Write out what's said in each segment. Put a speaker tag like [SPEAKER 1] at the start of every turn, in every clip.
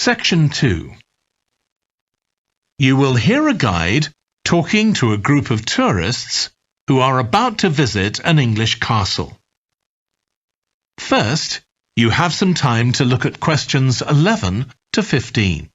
[SPEAKER 1] Section 2. You will hear a guide talking to a group of tourists who are about to visit an English castle. First, you have some time to look at questions 11 to 15.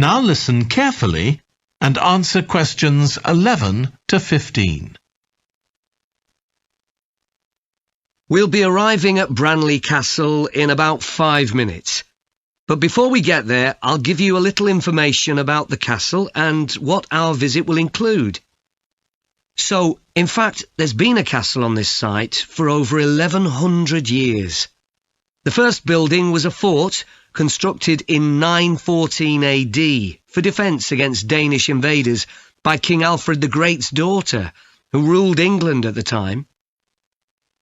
[SPEAKER 1] Now listen carefully and answer questions 11 to 15.
[SPEAKER 2] We'll be arriving at Branley Castle in about 5 minutes. But before we get there, I'll give you a little information about the castle and what our visit will include. So, in fact, there's been a castle on this site for over 1100 years. The first building was a fort constructed in 914 AD for defence against Danish invaders by King Alfred the Great's daughter, who ruled England at the time.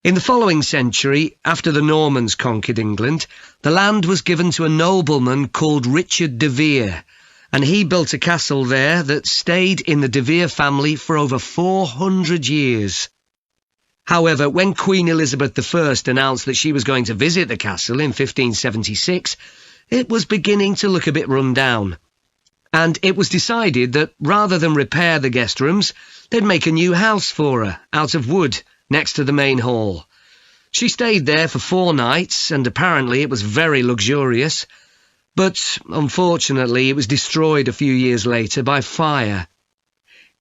[SPEAKER 2] In the following century, after the Normans conquered England, the land was given to a nobleman called Richard de Vere, and he built a castle there that stayed in the de Vere family for over 400 years. However, when Queen Elizabeth I announced that she was going to visit the castle in 1576, it was beginning to look a bit run down. And it was decided that rather than repair the guest rooms, they'd make a new house for her, out of wood, next to the main hall. She stayed there for 4 nights, and apparently it was very luxurious. But, unfortunately, it was destroyed a few years later by fire.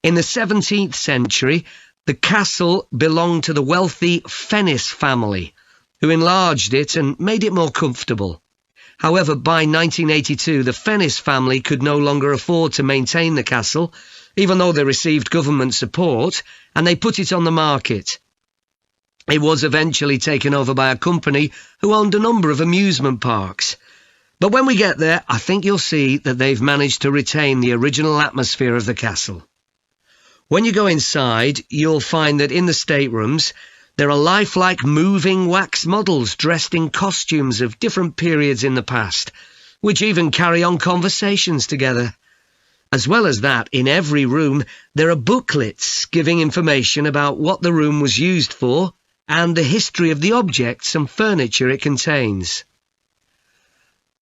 [SPEAKER 2] In the 17th century, the castle belonged to the wealthy Fennis family, who enlarged it and made it more comfortable. However, by 1982, the Fennis family could no longer afford to maintain the castle, even though they received government support, and they put it on the market. It was eventually taken over by a company who owned a number of amusement parks. But when we get there, I think you'll see that they've managed to retain the original atmosphere of the castle. When you go inside, you'll find that in the staterooms, there are lifelike moving wax models dressed in costumes of different periods in the past, which even carry on conversations together. As well as that, in every room, there are booklets giving information about what the room was used for and the history of the objects and furniture it contains.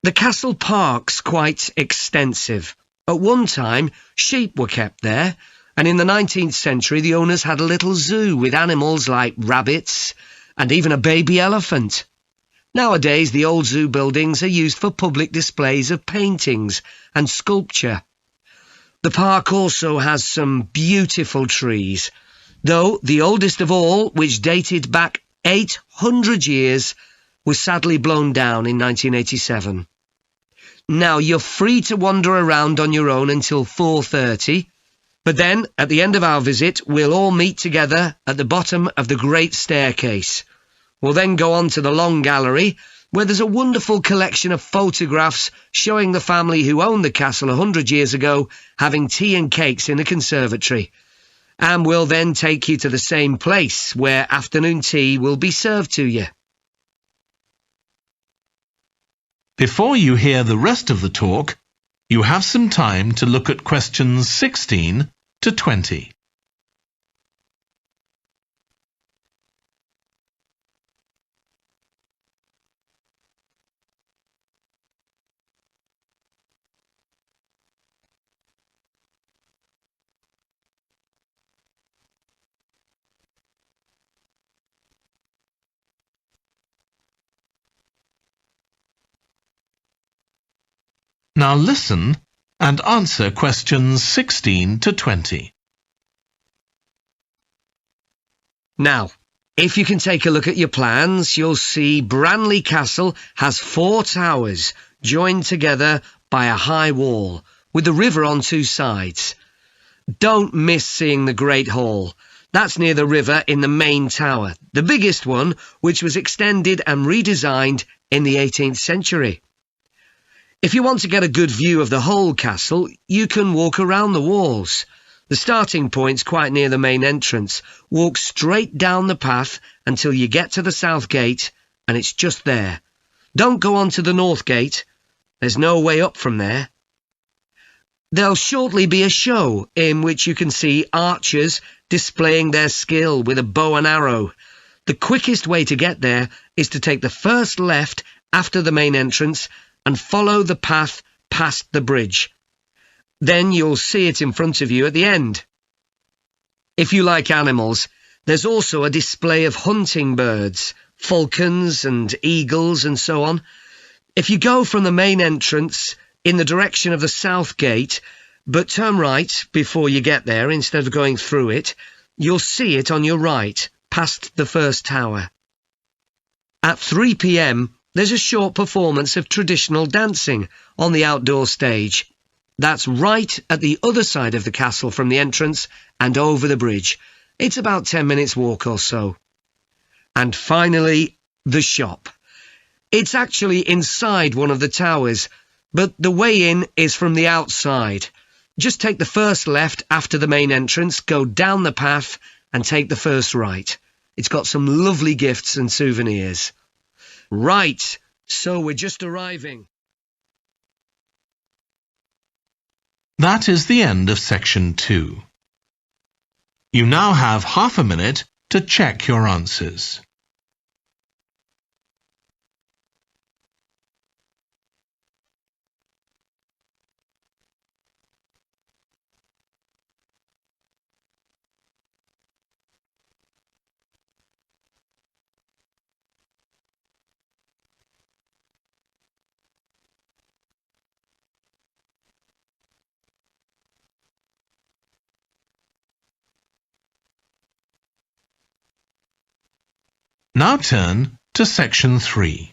[SPEAKER 2] The castle park's quite extensive. At one time, sheep were kept there, and in the 19th century the owners had a little zoo with animals like rabbits and even a baby elephant. Nowadays the old zoo buildings are used for public displays of paintings and sculpture. The park also has some beautiful trees, though the oldest of all, which dated back 800 years, was sadly blown down in 1987. Now, you're free to wander around on your own until 4:30, but then, at the end of our visit, we'll all meet together at the bottom of the great staircase. We'll then go on to the long gallery, where there's a wonderful collection of photographs showing the family who owned the castle 100 years ago having tea and cakes in the conservatory. And we'll then take you to the same place where afternoon tea will be served to you.
[SPEAKER 1] Before you hear the rest of the talk, you have some time to look at questions 16 to 20. Now listen and answer questions 16 to 20.
[SPEAKER 2] Now, if you can take a look at your plans, you'll see Branley Castle has 4 towers joined together by a high wall, with the river on 2 sides. Don't miss seeing the Great Hall. That's near the river in the main tower, the biggest one, which was extended and redesigned in the 18th century. If you want to get a good view of the whole castle, you can walk around the walls. The starting point's quite near the main entrance. Walk straight down the path until you get to the south gate, and it's just there. Don't go on to the north gate. There's no way up from there. There'll shortly be a show in which you can see archers displaying their skill with a bow and arrow. The quickest way to get there is to take the first left after the main entrance and follow the path past the bridge. Then you'll see it in front of you at the end. If you like animals, there's also a display of hunting birds, falcons and eagles and so on. If you go from the main entrance in the direction of the south gate, but turn right before you get there instead of going through it, you'll see it on your right, past the first tower. At 3 p.m, there's a short performance of traditional dancing on the outdoor stage. That's right at the other side of the castle from the entrance and over the bridge. It's about 10 minutes walk or so. And finally, the shop. It's actually inside one of the towers, but the way in is from the outside. Just take the first left after the main entrance, go down the path and take the first right. It's got some lovely gifts and souvenirs. Right, so we're just arriving.
[SPEAKER 1] That is the end of section 2. You now have half a minute to check your answers. Now turn to section 3.